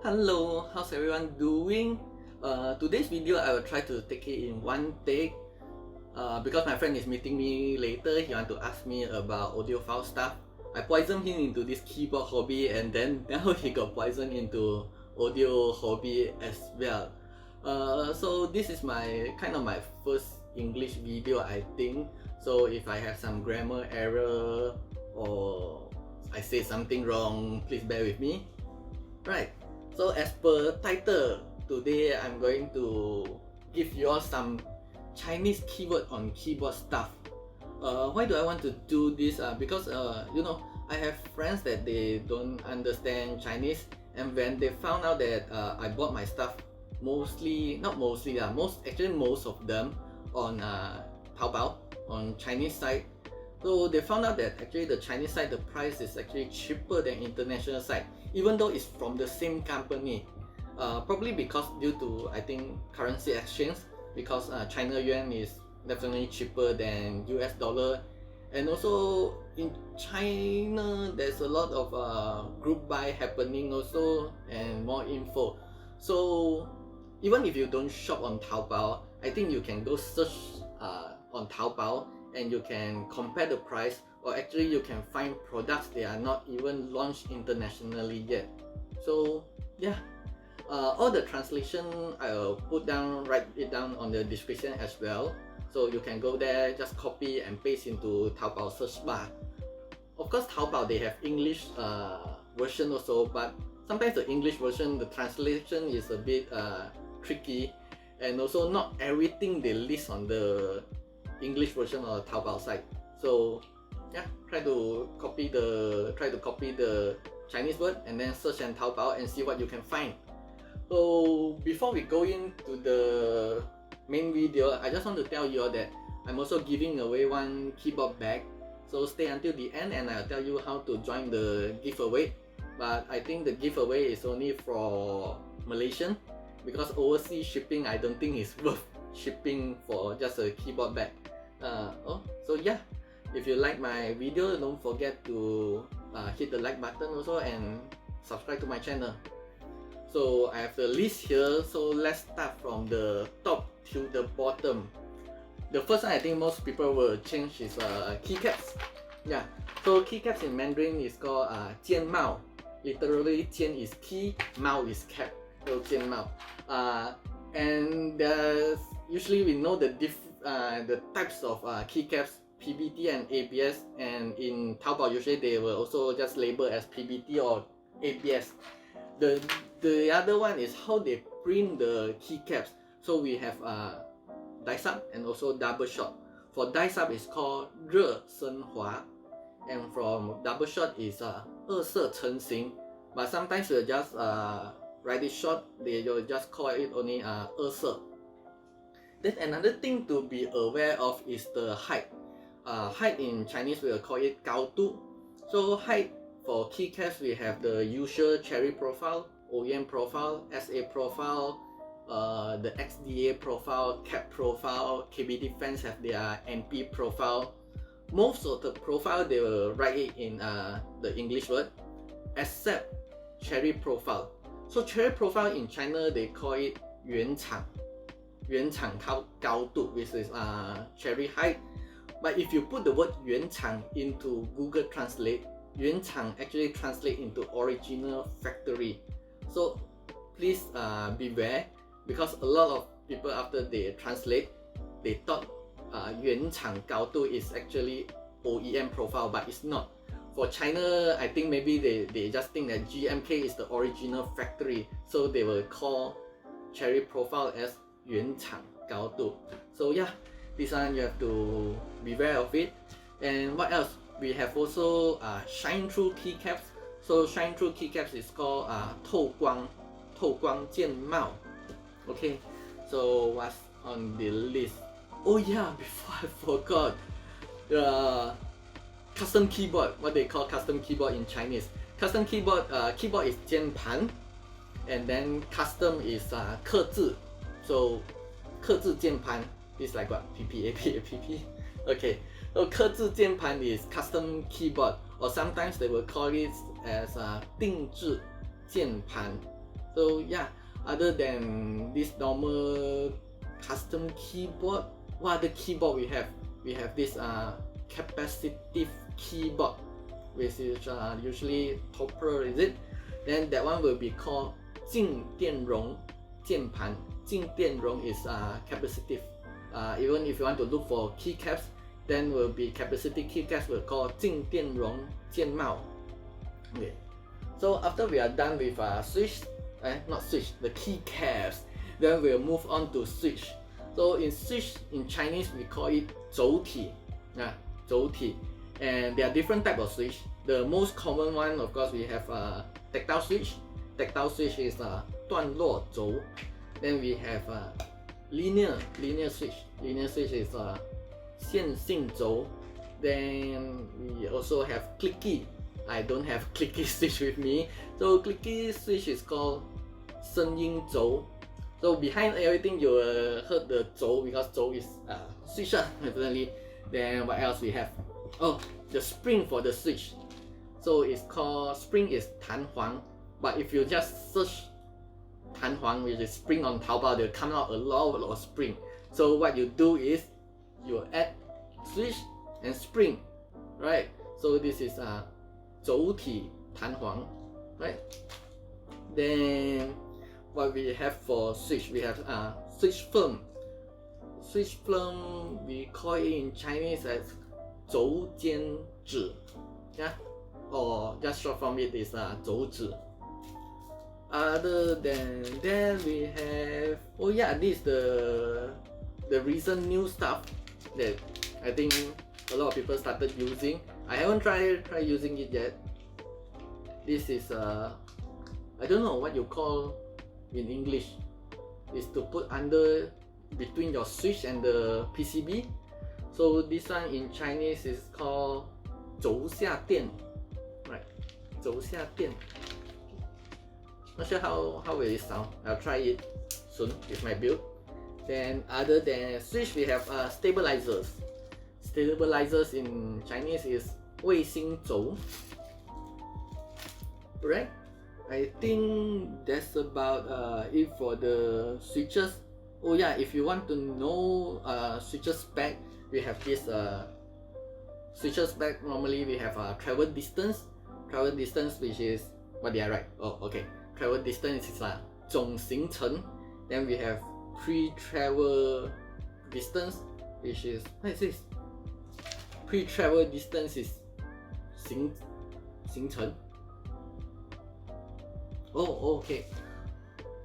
Hello, how's everyone doing? Today's video I will try to take it in one take because my friend is meeting me later. He want to ask me about audiophile stuff. I poisoned him into this keyboard hobby, and then now he got poisoned into audio hobby as well. So this is my my first English video, I think. So if I have some grammar error or I say something wrong, please bear with me. Right. So as per title, today I'm going to give you all some Chinese keyword on keyboard stuff. Why do I want to do this? Because I have friends that they don't understand Chinese, and when they found out that I bought my stuff most of them on Taobao, on Chinese site. So they found out that actually the Chinese site, the price is actually cheaper than international site, even though it's from the same company. Probably because due to, I think, currency exchange, because China yuan is definitely cheaper than US dollar, and also in China there's a lot of group buy happening also, and more info. So even if you don't shop on Taobao, I think you can go search on Taobao and you can compare the price, or actually you can find products that are not even launched internationally yet. So yeah, all the translation I'll write it down on the description as well, so you can go there, just copy and paste into Taobao search bar. Of course Taobao, they have English version also, but sometimes the English version, the translation is a bit tricky, and also not everything they list on the English version of the Taobao site. So yeah, try to copy the Chinese word and then search on Taobao and see what you can find. So before we go into the main video, I just want to tell you all that I'm also giving away one keyboard bag. So stay until the end and I'll tell you how to join the giveaway. But I think the giveaway is only for Malaysian, because overseas shipping I don't think it's worth shipping for just a keyboard bag. So yeah, if you like my video, don't forget to hit the like button also and subscribe to my channel. So I have the list here, so let's start from the top to the bottom. The first one I think most people will change is keycaps. Yeah, so keycaps in Mandarin is called 肩帽. Literally, 肩 is key, 帽 is cap, so 肩帽. And usually we know the types of keycaps, PBT and ABS, and in Taobao usually they will also just label as PBT or ABS. The other one is how they print the keycaps. So we have dice up and also double shot. For dice up is called 热升华, and from double shot is 二色成型. But sometimes we'll just write it short, they will just call it only 二色. Then another thing to be aware of is the height. Height in Chinese we will call it 高度. So height for keycaps we have the usual cherry profile, OEM profile, SA profile, the XDA profile, cap profile. KBD fans have their NP profile. Most of the profile they will write it in the English word, except cherry profile. So cherry profile in China they call it 原厂高度, which is cherry height. But if you put the word 原厂 into Google Translate, 原厂 actually translate into original factory. So please beware, because a lot of people after they translate, they thought 原厂高度 is actually OEM profile, but it's not. For China, I think maybe they just think that GMK is the original factory, so they will call cherry profile as 原厂高度. So yeah, this one you have to beware of it. And what else? We have also shine through keycaps. So shine through keycaps is called 透光键帽. Okay, so what's on the list? Oh yeah, before I forgot, the custom keyboard. What they call custom keyboard in Chinese. Custom keyboard, keyboard is 键盘, and then custom is 刻字. So 刻字键盘 is like what? PP. Okay, so 刻字键盘 is custom keyboard, or sometimes they will call it as 定制键盘. So yeah, other than this normal custom keyboard, what other keyboard we have? We have this capacitive keyboard, which is usually topper, is it? Then that one will be called 静电容键盘. 静电容 is capacitive. Even if you want to look for keycaps, then will be capacitive keycaps will call 静电容键帽. Okay. So after we are done with switch, not switch, the keycaps, then we'll move on to switch. So in switch, in Chinese we call it 轴体. 轴体. And there are different type of switch. The most common one, of course, we have tactile switch. Tactile switch is 段落轴. Then we have linear switch. Linear switch is 线性轴. Then we also have clicky. I don't have clicky switch with me. So clicky switch is called 声音轴. So behind everything you will heard the 轴 because 轴 is switch definitely. Then what else we have? Oh, the spring for the switch. So it's called, spring is 弹簧. But if you just search 弹簧, which is spring on Taobao, they'll come out a lot of spring. So what you do is you add switch and spring, right? So this is 轴体弹簧, right? Then what we have for switch, we have switch firm. Switch firm we call it in Chinese as 轴间指, yeah, or just short from it is 轴指. Other than that, we have, oh yeah, this is the recent new stuff that I think a lot of people started using. I haven't tried using it yet. This is I don't know what you call in English. Is to put under between your switch and the PCB. So this one in Chinese is called 轴下电, right? 轴下电. Not sure how will it sound. I'll try it soon with my build. Then other than switch, we have stabilizers. Stabilizers in Chinese is 卫星轴. Right? I think that's about it for the switches. Oh yeah, if you want to know switches spec, we have this switches spec. Normally we have travel distance. Travel distance, which is what did I write? Oh, okay. Travel distance is 总行程. Then we have pre-travel distance, which is, what is this? Pre-travel distance is 行程. Oh, okay.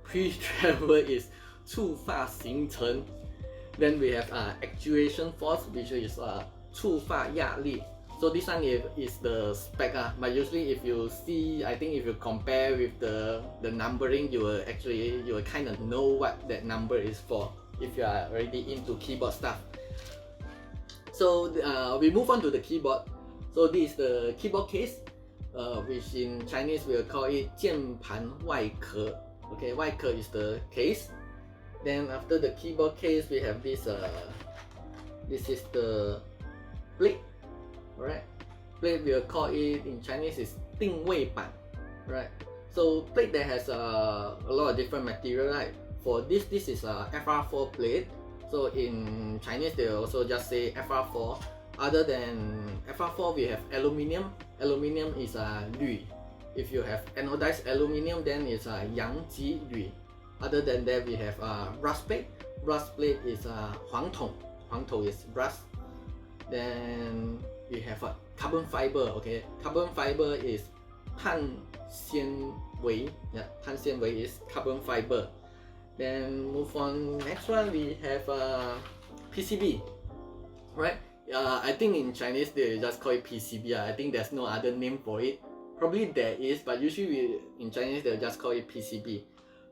Pre-travel is 触发行程. Then we have actuation force, which is 触发压力. So this one is the spec, but usually if you see, I think if you compare with the numbering, you will kind of know what that number is for if you are already into keyboard stuff. So we move on to the keyboard. So this is the keyboard case, which in Chinese we'll call it 键盘外壳. Okay, 外壳 is the case. Then after the keyboard case, we have this. This is the plate. Right, plate we'll call it in Chinese is 定位板, right? So plate that has a lot of different material, right? For this is a FR4 plate. So in Chinese they also just say FR4. Other than FR4, we have aluminium. Aluminium is 铝. If you have anodized aluminium, then it's 阳极铝. Other than that, we have brass plate. Brass plate is 黄铜. 黄铜 is brass. Then we have carbon fiber. Okay, carbon fiber is 碳纤维. Yeah, 碳纤维 is carbon fiber. Then move on. Next one we have PCB. Right? I think in Chinese they just call it PCB. I think there's no other name for it. Probably there is, but usually in Chinese they'll just call it PCB.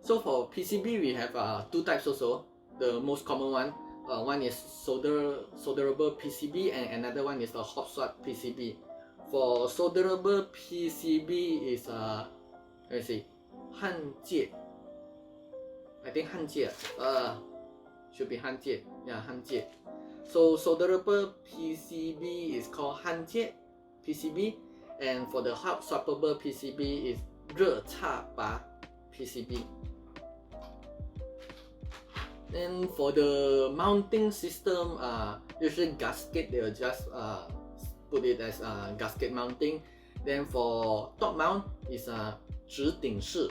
So for PCB we have two types also. The most common one. One is solderable PCB and another one is the hot swap PCB. For solderable PCB is let's see, 焊接. I think 焊接. Should be 焊接. Yeah, 焊接. So solderable PCB is called 焊接 PCB, and for the hot swappable PCB is 热插拔 PCB. Then for the mounting system, usually gasket, they will just put it as gasket mounting. Then for top mount is 直顶式.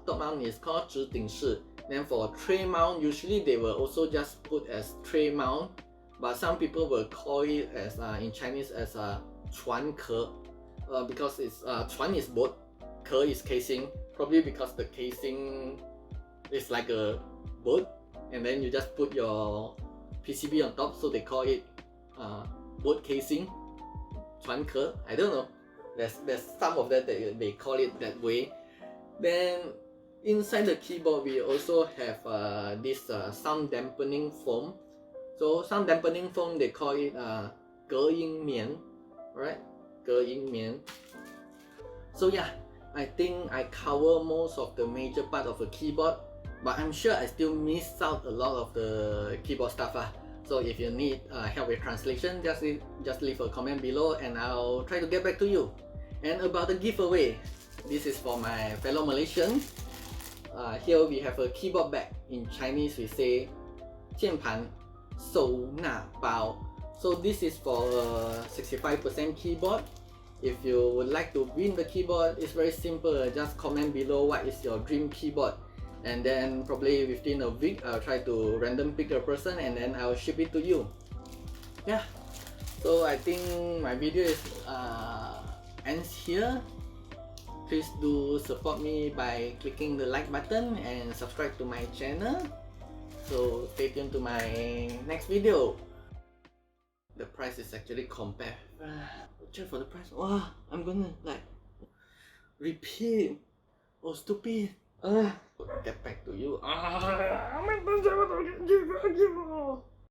Top mount is called 直顶式. Then for tray mount, usually they will also just put as tray mount, but some people will call it as in Chinese as 船壳, because it's 船 is boat, 壳 is casing, probably because the casing is like a boat, and then you just put your PCB on top, so they call it boat casing, 船壳. I don't know. There's some of that they call it that way. Then inside the keyboard we also have this sound dampening foam. So sound dampening foam, they call it 隔音棉, right? 隔音棉. So yeah, I think I cover most of the major part of the keyboard, but I'm sure I still missed out a lot of the keyboard stuff. So if you need help with translation, just leave a comment below and I'll try to get back to you. And about the giveaway, this is for my fellow Malaysians. Here we have a keyboard bag. In Chinese we say 键盘收纳包. So this is for a 65% keyboard. If you would like to win the keyboard, it's very simple. Just comment below what is your dream keyboard, and then probably within a week I'll try to random pick a person and then I'll ship it to you. Yeah, so I think my video is ends here. Please do support me by clicking the like button and subscribe to my channel. So stay tuned to my next video. The price is actually compared. Check for the price. Wow, I'm gonna like repeat. Oh, stupid. Get back to you.